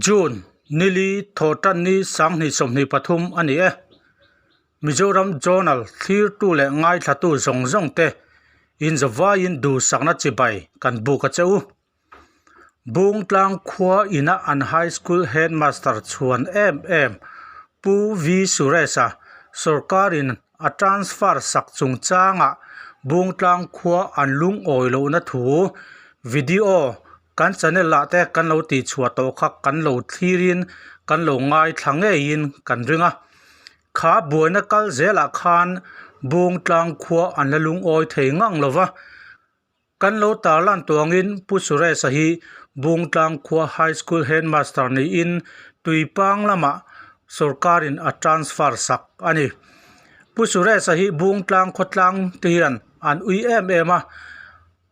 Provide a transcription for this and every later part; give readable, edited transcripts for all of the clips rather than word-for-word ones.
June nili thotan ni sang ni som ni pathum ani e Mizoram Journal thir tu le ngai thatu zong zong te in zawa in du sakna chibai kan bu ka cheu bung tlang khua ina an high school headmaster chuan em pu vi suresa sarkarin a transfer sak chung changa bung tlang khua an lung oilo na thu video kan channel la te kan lo ti chhuat to kha kan lo thirin kan lo ngai thlange in kan ringa kha buaina kal zela khan bung tlang khua an la lung oi thei ngang lova kan lo tar lan tuangin pusure sahi bung tlang khua high school headmaster ni in tuipang lama sarkarin a transfer sak ani pusure sahi bung tlang khotlang tiran an ui em a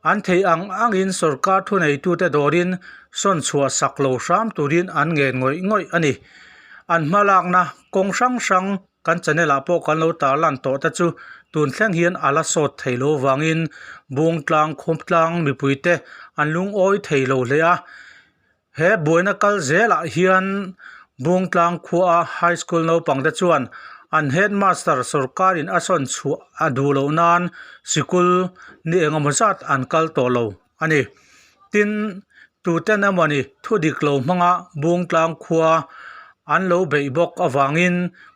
an thei angin sarkar thu nei tu te dorin son chhuwa saklo ram turin an nge ngoi ani an malak na kong sang kan chanela po kan lo tar lan to ta chu tun thleng hian ala sot theilo wangin bung tlang khom tlang mi puite an lung oi theilo le a he boina kal zela hian bung tlang khua high school no pang da chuan an headmaster sarkarin ason chu adulo nan sikul ni engamazat an kal to lo ani tin tuten amani thudik lo manga bung tlang khua an lo bei bok awangin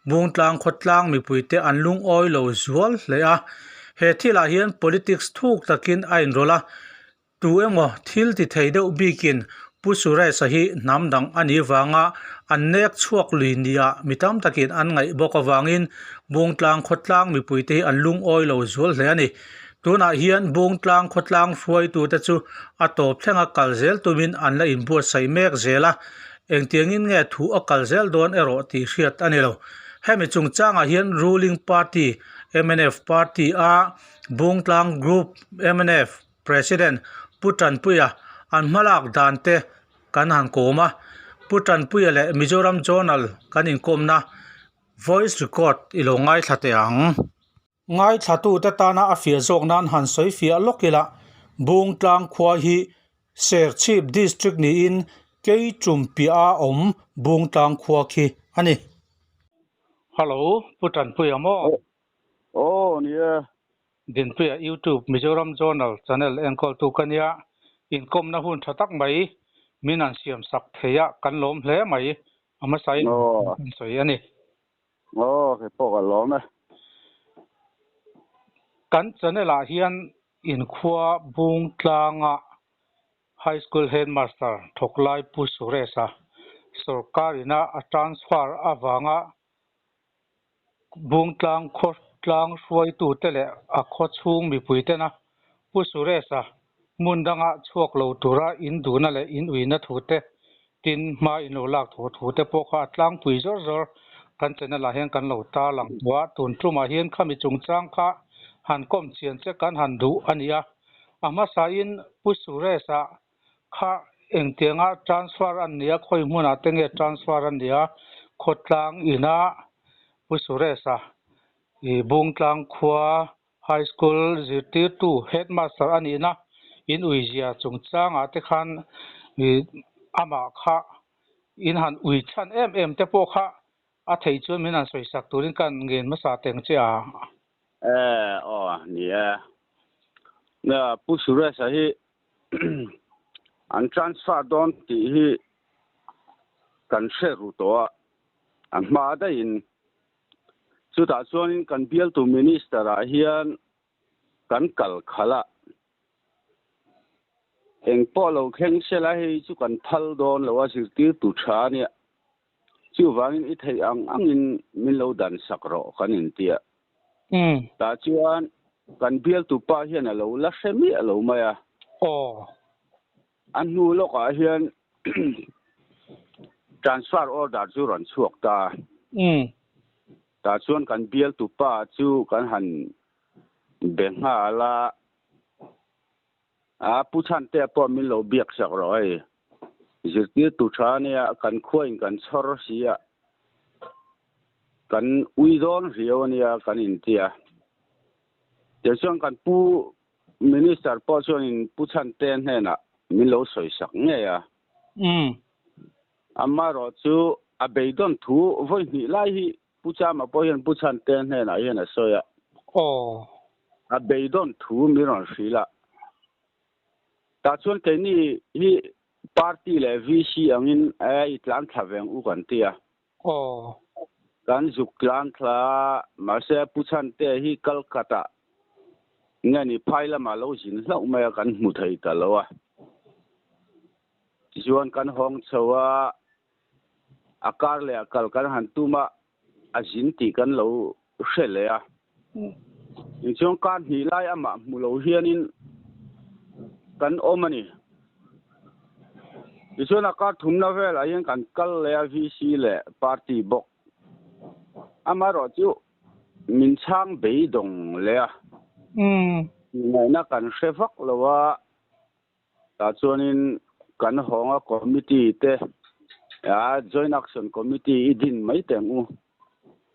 bung tlang khotlang mi puite an lung oi lo zual le a he thila hian politics thuk takin ain rola tu emo thil ti theideu bikin pusure sahi namdang ani wanga an nek chuak luinia mitam takin an ngai bok awangin bung tlang khotlang mi puite an lung oi lo zual le ani tuna hian bung tlang khotlang fuai tu ta chu atop thlenga kalzel tumin an la in bu sai mek zela engtiangin nge thu a kalzel don ero ti hriat ani lo hemi chung changa hian ruling party MNF party a bung tlang group MNF president putan puya an malak dante kan han koma putan puya le Mizoram Journal kan in komna voice record ilongai thate ang ngai thatu ta tana afia jok nan han soi fia lokila bung tlang khua hi ser chief district ni in kei chumpia om bung tlang khua khi ani hello putan puya mo nia din puya YouTube Mizoram Journal channel enkol tu kania in kom na hun thatak mai minan siam sak theya kan lom hle mai ama sai soi ani ke po ka lom na kan chanela hian in khua bung tlanga high school headmaster thoklai pu suresa sarkarina a transfer awanga bung tlang khot tlang suai tu tele a khot chung mi puitena pu suresa mundanga chuak lo tura in duna le in uina thute tin ma in lo lak thute po kha tlang pui zor kan chanela hian kan lo ta lang wa tun truma hian khami chung chang kha han kom chian che kan han du ania ama sa in pusuresa kha engtenga transfer an nia khoi muna tenge transfer an nia khotlang ina pusuresa I bungtlang khua high school zirtir tu headmaster anina in uizia chungchanga te khan ama kha in han ui chan em te po kha a thei chu min an soi sak turin kan ngen ma sa teng che a nia na pusura sahi an transfer don ti hi kan sheru to an ma da in chu ta chuan kan bial tu minister a hian kan kal khala eng polo kheng sela hi chu kan thal don lo a sirtir tu tha ni chu wangin I thei angin min lo dan sakro kan in tia ta chuan kan bial tu pa hian a lo la semi a lo maya an nu lo ka hian transfer order chu ran chuak ta ta chuan kan bial tu pa chu kan han benga la a puchan te po min lo biak sak roi zirtir tu thania kan khuain kan chhor sia kan uidon rionia kan intia te chuan kan pu minister po chuan in puchan ten hena min lo soi sak nge ya amma ro chu a beidon thu voi ni lai hi pucha ma po hian puchan ten he na hian a soya a beidon thu mi ron sila ta chuan ke ni hi party le vc angin ai tlan thaveng u kan tia kan zuk tlan thla ma se puchan te hi kolkata ngani phaila ma lo jin hlau mai kan mu thei ta lo a chuan kan hong chowa akar le akal kan han tuma ajin ti kan lo hrele a in chung kan hi lai ama mu lo hianin kan omani chuan akar thumna vel a hian kan kal le a vc le party bok ama ro chu min chang bei dong le a ngày na kan hrevak lowa ta chuanin kan honga committee te joint action committee idin mai tengu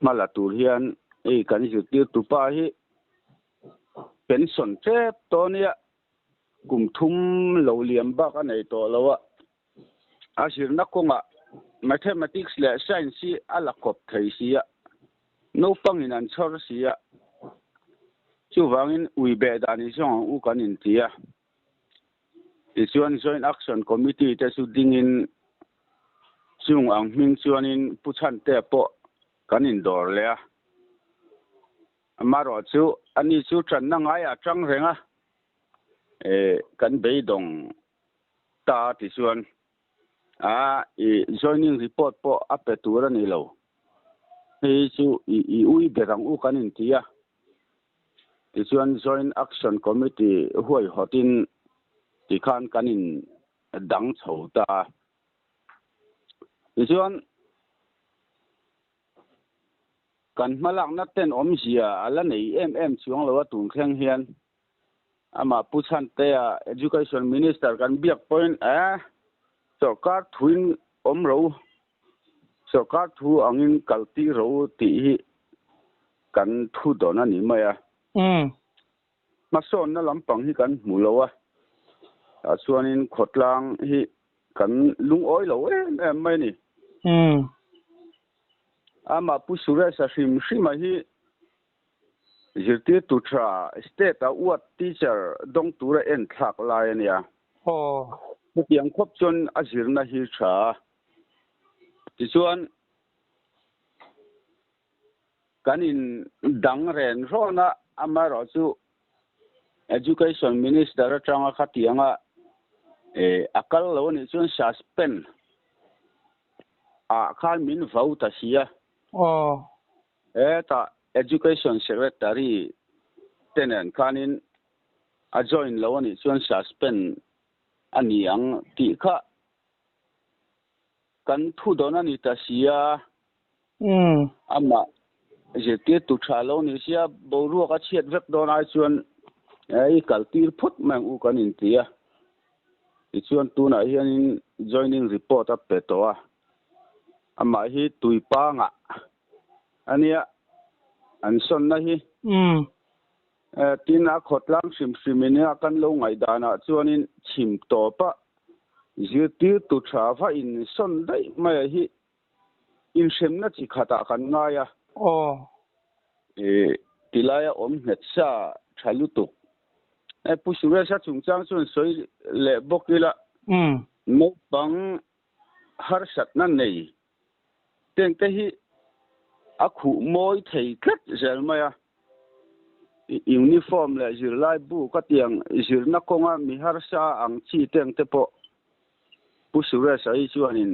mala tur hian kan zirtir tupa hi pension trep tonia kum thum lo liam bak anei to lowa asirna konga mathematics le science ala kop thei sia no pangin an chor sia chu wangin ui be dani song u kan in tia chuan joint action committee te su dingin chung ang hming chuanin puchan te po kan in dor le a amaro chu ani chu tran na ngai a tang renga kan beidong ta ti chuan joining report po apetura ni lo hi chu ui berang u kan in tia ti chuan joint action committee huai hotin ti khan kanin dang chhota ti chuan kan malak na ten om zia ala nei em chuang lo tun khleng hian ama puchan te education minister kan biak point sarkar thuin om ro sarkar thu angin kalti ro ti hi kan thu don ani maya mason na lampang hi kan mulowa chuanin khotlang hi kan lung oi lo em mai ni ama pusura sa hrim hi zirti tu tra state what teacher dong tura en thak lai ania piang khop chon azirna hi tha ti chuan kanin dang ren rona ama ro chu education minister atanga khatianga akal lo ni chuan suspend khal min vote sia ta education secretary tenen kanin a join lo ni chuan suspend ani ang ti kha kan thu don ani ta sia ama je te tu tha lo ni sia boru ka chiat vek don ai chuan kaltir phut mang u kan in tia ti chuan tu na hianin joining report a petoa ama hi tuipa nga ania an son na hi tina khotlang simina kan lo ngai dana chuanin chim topa zirti tu tha fa in son dai mai hi in semna chi khata kan ngaya tilaya om hetsa thalutu pusura sa chungchang chun soi le bokila mo bang har sat na nei ten te hi akhu moi thei khat zelmaya uniform le zirlai bu ka tiang zirna konga mi har sa ang chi teng te po pusura sa hi chuanin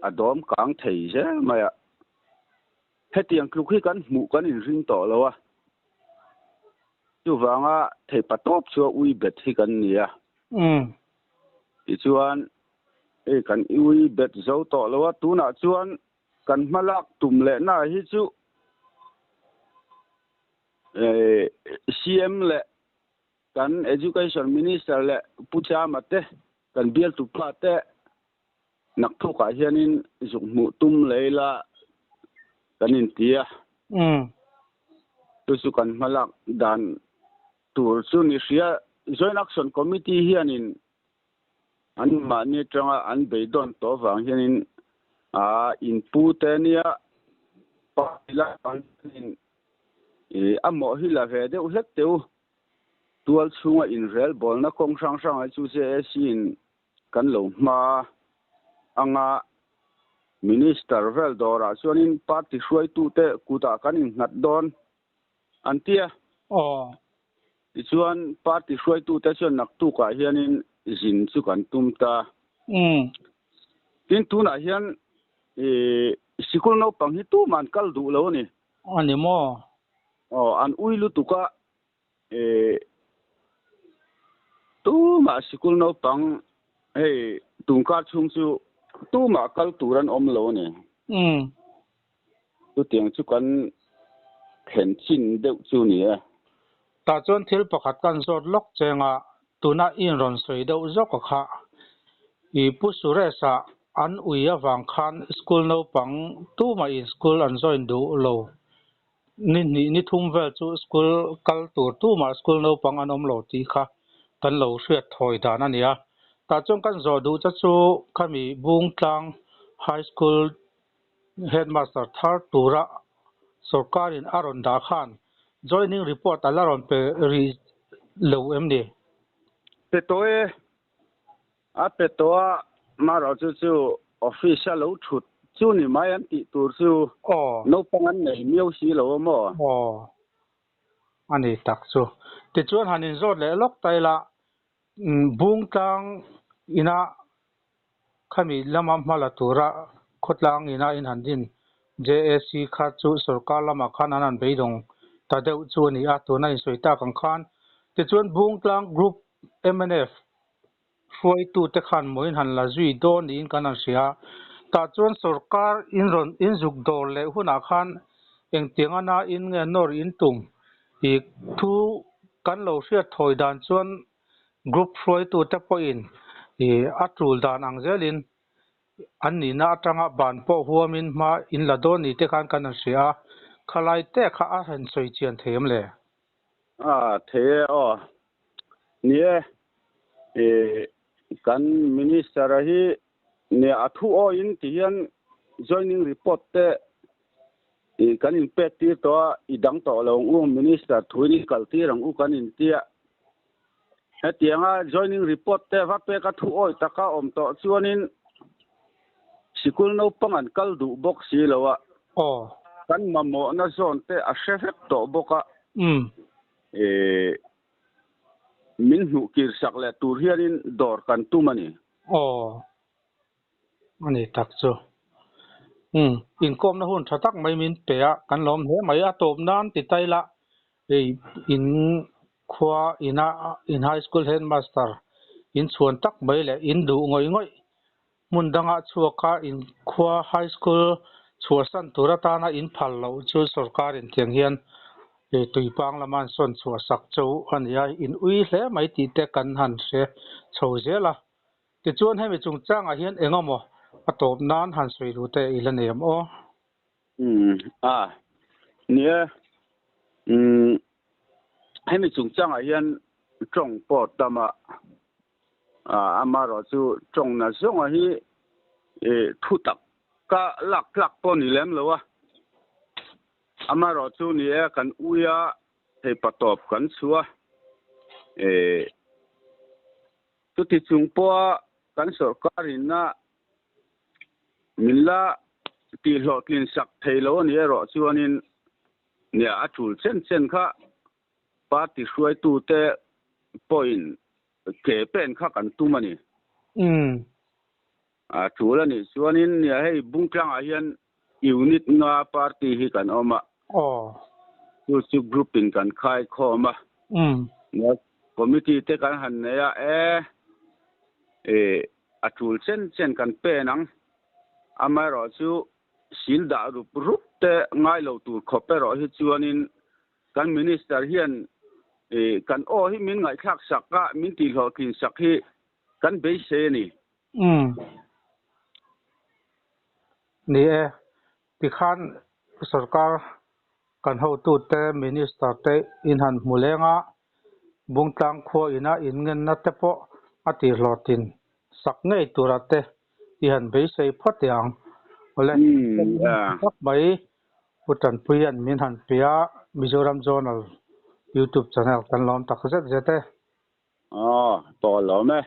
adom kang thei je maya hetiang klukhi kan mu kan in ring to lowa chu wanga thei patop chu ui bet hi kan nia ti chuan kan ui bet zo to lowa tuna chuan kan malak tum le na hi chu cm le kan education minister le pucha mate kan bial tu pa te nak thoka hianin zukmu tum leila kanin tia tu su kan malak dan tur chu ni ria joint action committee hianin an ma ni tanga an beidon to wang hianin in pu te nia pa la kan amo hi la ve de u het teu tual chunga in rel bol na kong sang sang ai chu se sin kan lo ma anga minister vel dora chuanin party hruai tu te kuta kan in ngat don antia chuan party hruai tu te chuan nak tu ka hianin zin chu kan tum ta tin tuna hian sikul no pang hi tu man kal du lo ni ani mo an uilu tuka tu ma sikul no pang tungka chung chu tu ma kal turan om lo ni tu tiang chu kan khen chin deuh chu ni ta chuan thil pakhat kan zot lok chenga tuna in ron soi deuh zok kha I pu suresa an uia wang khan school no pang tu ma in school an join du lo ni thum vel chu school kal tur tu ma school no pang an om lo ti kha kan lo hriat thoi dan ania ta chuan kan zo du cha chu khami bung tlang high school headmaster thar tura sarkarin aron da khan joining report alaron pe ri lo emni petoe a petoa maro chu official lo thut chu ni mai an ti tur chu no pangan nei miau si lo mo ani tak chu ti chuan hanin zot le lok taila bung tlang ina khami lama mala tura khotlang ina in handin JSC kha chu sarkar lama khan anan beidong ta deuh chu ni a tuna in soita kan khan ti chuan bung tlang group MNF hruai tu te khan moin han la zui don in kan an sia ta chuan sarkar in zuk dor le huna khan eng tiangana in nge nor in tum I thu kan lo hriat thoi dan chuan group hruai tu te po in atul dan ang zelin an ni na atanga ban po huamin ma in la don ni te khan kan an sia khalai te kha a han soi chian them le the nie kan minister hi ne athu o in tian joining report te kan in pet ti to idang to lo minister thuini kalti rang u kan in tia hetianga joining report te va pe ka thu oi taka om to chuanin sikul no pangan kal du box si lowa kan mamo na zone te a shefek to boka min hu kir sak le tur hianin dor kan tumani ani tak chu in kom na hun thatak mai min pe a kan lom he mai a top nan ti taila in khwa in high school headmaster in chuan tak mai le in du ngoi mundanga chuaka in khwa high school chuasan turatana in phal lo chu sarkar in tiang hian tuipang laman son chua sak chau ania in ui hle mai ti te kan han se chho zela ti chuan hemi chung changa hian engamo atop nan han soi ru te ilanem nie hemi chung changa hian chong po tama amaro chu chong na zonga hi thu tak ka lak po ni lem lowa amaro chu ni kan uya he patop kan chua tu ti chung po kan sarkarin na milla ti hlotlin sak theilo ni ro chuanin nia atul chen kha party hruai tu te point ke pen kha kan tumani chulani chuanin nia hei bungtlang a hian unit nga party hi kan oma chu grouping kan khai khoma committee te kan han neya atul chen kan penang amaro chu silda rup te ngai lo tur khopero hi chuanin kan minister hian kan hi min ngai thak sakka min ti hlo kin sakhi kan be se ni ni ti khan sarkar kan ho tu te minister te in han mulenga bungtang kho ina in ngen na te po ati hlotin sak ngei turate ti han be se photiang ole à tak mai putan puyan min han pia Mizoram Journal YouTube channel kan lom tak zet zete to lo me